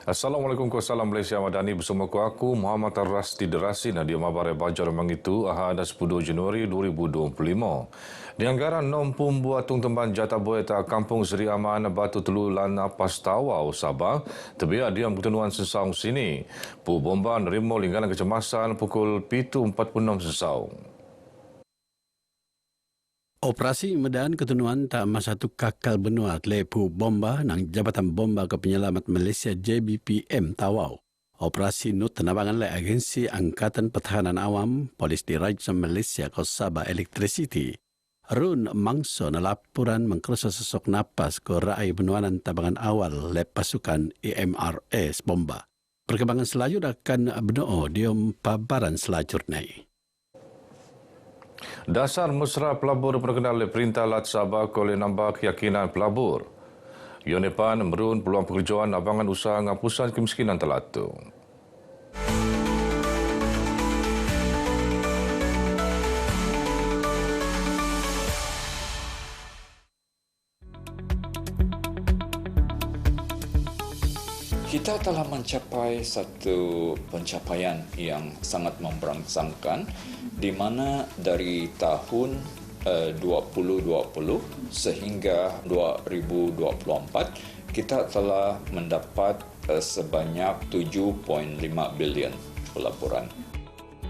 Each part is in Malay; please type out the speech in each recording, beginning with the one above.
Assalamualaikum Salam Malaysia Madani bersama aku Muhammad Ar-Rasti Derasi Nadia Mabar Bajar Mangitu Ahad 10 Januari 2025. Di anggaran 60 buatung temban jatah boeta Kampung Seri Aman Batu Telu Lana Pastawau Sabah terbiar diam ketenuan sesau sini. Pu bomba nerima lingkaran kecemasan pukul 7.46 sesau. Operasi Medan Ketenuan tak masa tu kakal benua lepu bomba nang Jabatan Bomba ke Penyelamat Malaysia JBPM Tawau. Operasi Nut Tenabangan le Agensi Angkatan Pertahanan Awam Polis Diraja Malaysia ke Sabah Electricity. Run mangso na laporan mengkerasa sesok napas ke raai benuanan tabangan awal le pasukan EMRS Bomba. Perkembangan selanjutnya akan benua diom pabaran selanjutnya. Dasar mesra pelabur perkenal oleh Perintah Lat Sabah oleh nambah keyakinan pelabur. Yonepan merun peluang pekerjaan abangan usaha ngapusan kemiskinan telatu. Kita telah mencapai satu pencapaian yang sangat memberangsangkan di mana dari tahun 2020 sehingga 2024 kita telah mendapat sebanyak 7.5 bilion pelaburan.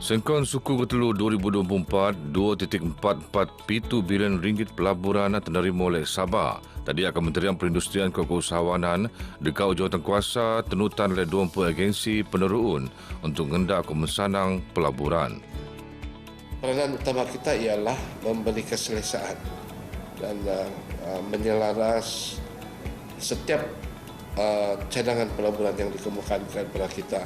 Sengkon suku ketelu 2024, 2.447 bilion ringgit pelaburan menerima oleh Sabah. Tadi Kementerian Perindustrian Keusahawanan dekau jawatankuasa tenutan oleh 20 agensi peneruun untuk hendak kemesanang pelaburan. Peranan utama kita ialah memberi keselesaan dan menyelaras setiap cadangan pelaburan yang dikemukakan kepada kita.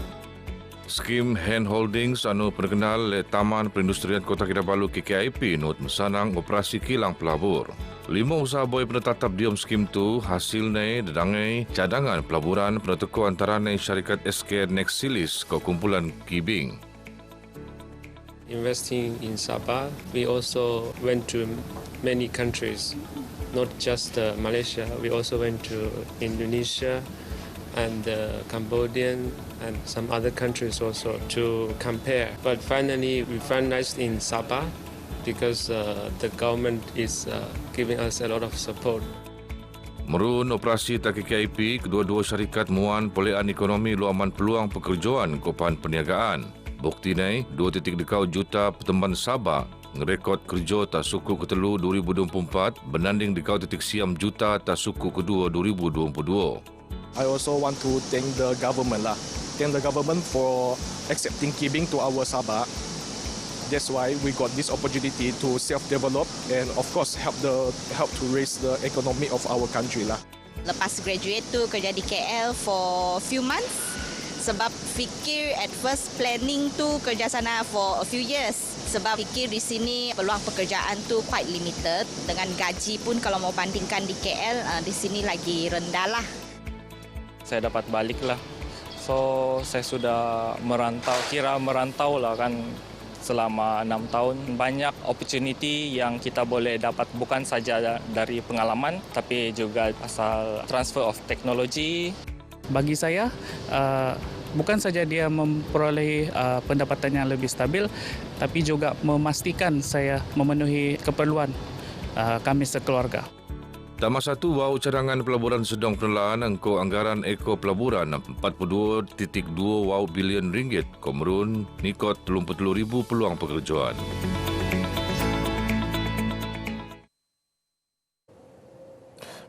Skim Hand Holdings anu perkenal le Taman Perindustrian Kota Kinabalu KKIP not mesanang operasi kilang pelabur. 5 usaha boy penetap diam skim tu hasilnya dedangai cadangan pelaburan peneteko antaranya syarikat SK Nexilis ke kumpulan Kibing. Investing in Sabah, we also went to many countries, not just Malaysia. We also went to Indonesia and Cambodian and some other countries also to compare. But finally, we finalized in Sabah because the government is giving us a lot of support. Merun operasi KKIP, kedua-dua syarikat muan polean ekonomi luaman peluang pekerjaan kopan perniagaan. Bukti ni 2.2 juta pertemban Sabah ngerekod kerja tak suku ketelu 2024 bernanding dekau titik siam juta tak suku kedua 2022. I also want to thank the government for accepting Kibing to our Sabah. That's why we got this opportunity to self-develop and of course help to raise the economy of our country lah. Lepas graduate tu kerja di KL for few months. Sebab fikir at first planning tu kerja sana for a few years. Sebab fikir di sini peluang pekerjaan tu quite limited. Dengan gaji pun kalau mau bandingkan di KL, di sini lagi rendah lah. Saya dapat balik lah. So saya sudah merantau lah kan selama 6 tahun. Banyak opportunity yang kita boleh dapat bukan saja dari pengalaman tapi juga asal transfer of technology. Bagi saya, bukan saja dia memperoleh pendapatan yang lebih stabil, tapi juga memastikan saya memenuhi keperluan kami sekeluarga. Tambah satu, wau cadangan pelaburan sedang penelaan angko anggaran eko pelaburan 42.2 wau bilion ringgit. Komerun nikot 30,000 peluang pekerjaan.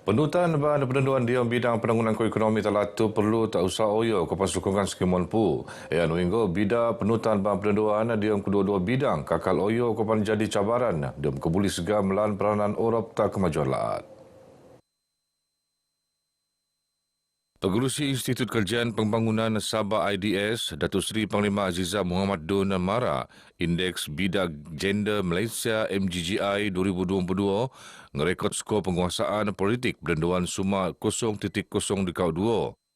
Penutan bahan penentuan diam bidang penanggulangan ekonomi telatu perlu tak usah oyo kepada sokongan skimon pu. Yang minggu bidang penutan bahan penentuan diam kedua-dua bidang kakal oyo kepada jadi cabaran diam kebuli segam melan peranan Orop tak kemajuan laat. Pengerusi Institut Kerjaan Pembangunan Sabah IDS, Datuk Seri Panglima Aziza Muhammad Dun Mara, Indeks Bidang Gender Malaysia MGGI 2022 ngerekod skor penguasaan politik penentuan Suma 0.02.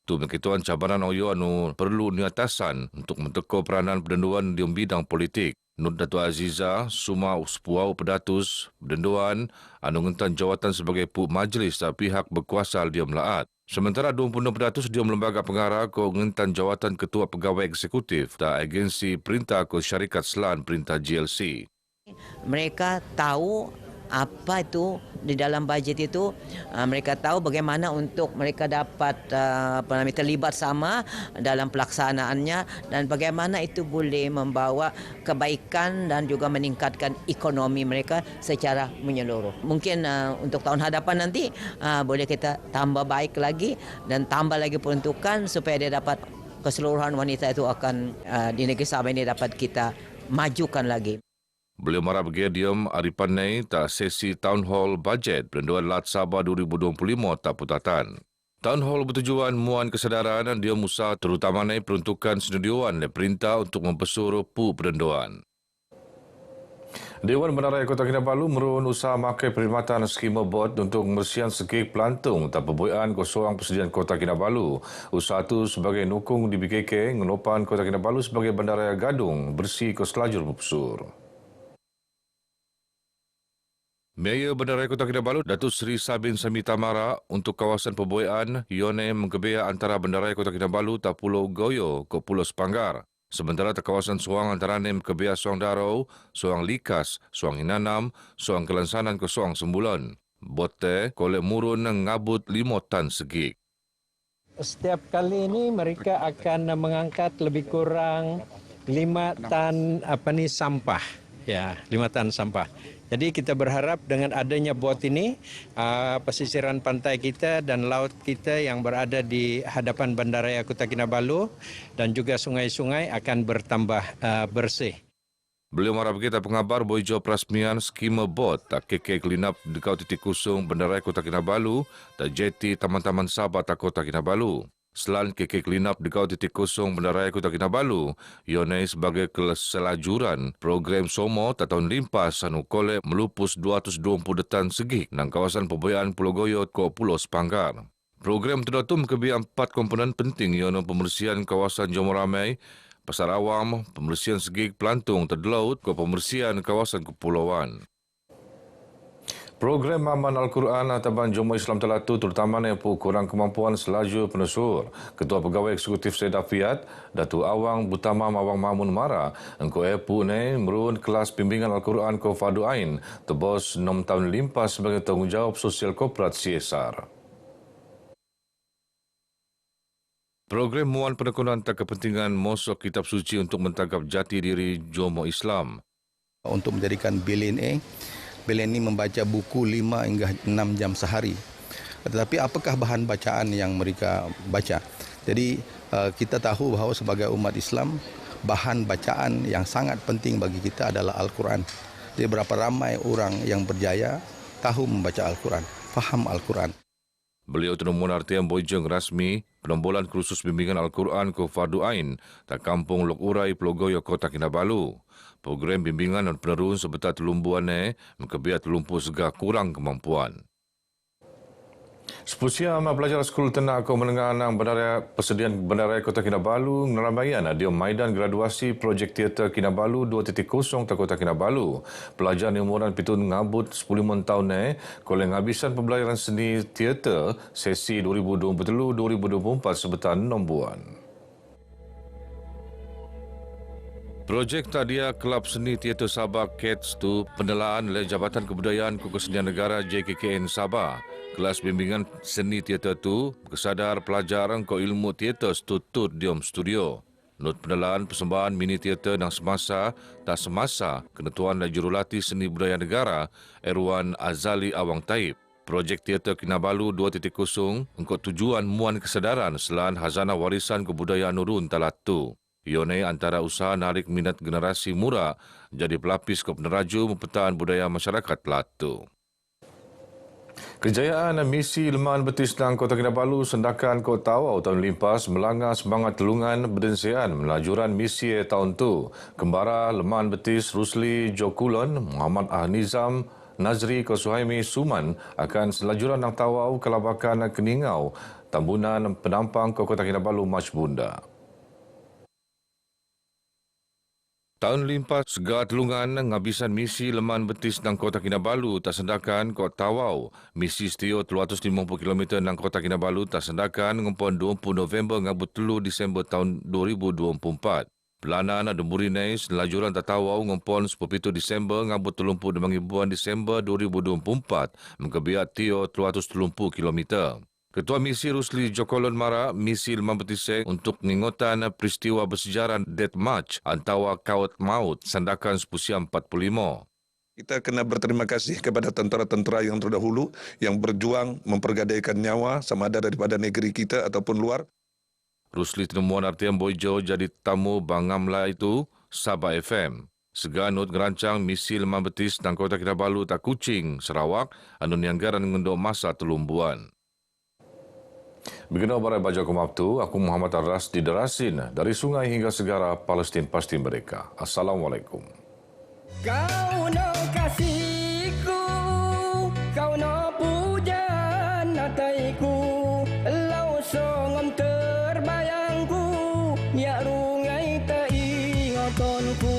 Tu mengkituan cabaran oyo anu perlu niatasan untuk menteko peranan penentuan di bidang politik. Nur Datuk Aziza, Suma Uspuau Pedatus, penentuan anu ngentan jawatan sebagai Pu Majlis pihak berkuasa di Melaat. Sementara 26% dia lembaga pengarah ko ngentan jawatan ketua pegawai eksekutif da agensi perintah ko syarikat Selan Perintah GLC. Mereka tahu apa itu di dalam bajet itu, mereka tahu bagaimana untuk mereka dapat terlibat sama dalam pelaksanaannya dan bagaimana itu boleh membawa kebaikan dan juga meningkatkan ekonomi mereka secara menyeluruh. Mungkin untuk tahun hadapan nanti boleh kita tambah baik lagi dan tambah lagi peruntukan supaya dia dapat keseluruhan wanita itu akan di negeri Sabah ini dapat kita majukan lagi. Beliau marah bergedium Aripan Nei tak sesi Town Hall Budget Perenduan Lat Sabah 2025 tak putatan. Town Hall bertujuan muan kesedaran dan dia musa terutama nei peruntukan senudioan dan perintah untuk mempesuruh pu perenduan. Dewan Bandaraya Kota Kinabalu merun usaha makai perkhidmatan skema bot untuk membersihkan segig pelantung tak perbuian kosong persediaan Kota Kinabalu. Usaha itu sebagai nukung di BKK ngenopan Kota Kinabalu sebagai bandaraya gadung bersih ke selajur berpesur. Mayor Bandaraya Kota Kinabalu, Datuk Seri Sabin Sami Tamara untuk kawasan perbuian Yone mengkebea antara Bandaraya Kota Kinabalu tak Pulau Goyo ke Pulau Sepanggar. Sementara tak kawasan Suang antara mengkebea Suang Darau, Suang Likas, Suang Hinanam, Suang Kelansanan ke Suang Sembulan. Bote kolek murun ngabut 5 tan segig. Setiap kali ini mereka akan mengangkat lebih kurang 5 tan sampah. Ya, 5 tan sampah. Jadi kita berharap dengan adanya bot ini, pesisiran pantai kita dan laut kita yang berada di hadapan Bandaraya Kota Kinabalu dan juga sungai-sungai akan bertambah bersih. Beliau marah kita pengabar boijo perasmian skema bot tak keke kelinap dekau titik kusung Bandaraya Kota Kinabalu tak jeti Taman-Taman Sabah tak Kota Kinabalu. Selan keke kelinap dekau titik kusung Bandaraya Kota Kinabalu, Yonai sebagai keselajuran program SOMO tak tahun limpas anu kolek melupus 220 detan segig nang kawasan perbuian Pulau Goyo ke Pulau Sepanggar. Program terdatum kebia 4 komponen penting iaitu pembersihan kawasan Johor Ramai, Pasar Awam, pembersihan segig pelantung terdelaut ke pembersihan kawasan kepulauan. Program Aman Al-Quran Taban Jemaah Islam Telatu terutamanya kurang kemampuan selaju penesur. Ketua Pegawai Eksekutif Seda Fiat, Datuk Awang Butamam Awang Mamun Mara, engkau ne merun kelas bimbingan Al-Quran ke Fardu Ain, tebos 6 tahun limpas sebagai tanggungjawab sosial korporat CSR. Program muan penekunan tak kepentingan mosok kitab suci untuk mentangkap jati diri Jemaah Islam. Untuk menjadikan bilin ini membaca buku 5 hingga 6 jam sehari. Tetapi apakah bahan bacaan yang mereka baca? Jadi kita tahu bahawa sebagai umat Islam, bahan bacaan yang sangat penting bagi kita adalah Al-Quran. Jadi berapa ramai orang yang berjaya tahu membaca Al-Quran, faham Al-Quran. Beliau tenumun artian bojeng rasmi penombolan kursus bimbingan Al-Quran ke Fardu Ain tak kampung Lok Urai Pulau Goyo Kota Kinabalu. Program bimbingan dan penerun sebetar telumbuan mengkebiat telumpu segah kurang kemampuan. Sepusia pelajar skul tenak kau menengah nang persediaan Bandaraya Kota Kinabalu ngeramaian di maidan graduasi projek teater Kinabalu 2.0 tak Kota Kinabalu. Pelajar yang umuran pitun ngabut 10 tahun koleh ngabisan pembelajaran seni teater sesi 2023-2024 sebetar 6 bulan. Projek Tadia Kelab Seni Teater Sabah CATS tu pendelaan oleh Jabatan Kebudayaan Kesenian Negara JKKN Sabah. Kelas bimbingan seni teater tu kesadar pelajar ko ilmu teater tutut diom studio. Not pendelaan persembahan mini teater yang semasa tak semasa Ketua dan Jurulatih Seni Budaya Negara Erwan Azali Awang Taib. Projek Teater Kinabalu 2.0 engkau tujuan muan kesedaran selain hazanah warisan kebudayaan Nurun Talatu. Ione antara usaha narik minat generasi muda jadi pelapis ke peneraju mempertahan budaya masyarakat Telatu. Kejayaan misi Leman Betis nang Kota Kinabalu sendakan Kota Tawau tahun limpas melanggar semangat telungan berdensian melajuran misi tahun tu. Kembara Leman Betis Rusli Jokulon, Muhammad Nizam Nazri Suhaimi Suman akan selajuran nang Tawau Kelabakan Keningau, Tambunan Penampang ke Kota Kinabalu Mach Bunda. Tahun limpas Segar Telungan ngabisan misi leman betis nang Kota Kinabalu tak sendakan Kota Tawau. Misi setio 350 km nang Kota Kinabalu tak sendakan ngumpon 20 November ngabut 3 Disember tahun 2024. Pelanan ada Murinais lajuran Tatawau ngumpon 17 Disember ngabut 30 Demangibuan Disember 2024 mengkebiak tio 330 km. Ketua Misi Rusli Jokolon Mara, misi Leman Betisek untuk mengingotan peristiwa bersejarah Death March antawa Kawat Maut sandakan Sepusiam 45. Kita kena berterima kasih kepada tentera-tentera yang terdahulu yang berjuang mempergadaikan nyawa sama ada daripada negeri kita ataupun luar. Rusli Tenemuan Artiam Boyjo jadi tamu Bangamla itu Sabah FM. Seganut ngerancang misi Leman Betis dan Kota Kinabalu tak Kuching, Sarawak, anu nianggaran ngendok masa telumbuan. Begini barai baca kumabtu, aku Muhammad Arras di Derasin, dari sungai hingga segara Palestin pasti mereka. Assalamualaikum. Kau no kasihku, kau no pujan nataiku, lau songom terbayangku, ya rungai tak ingatonku.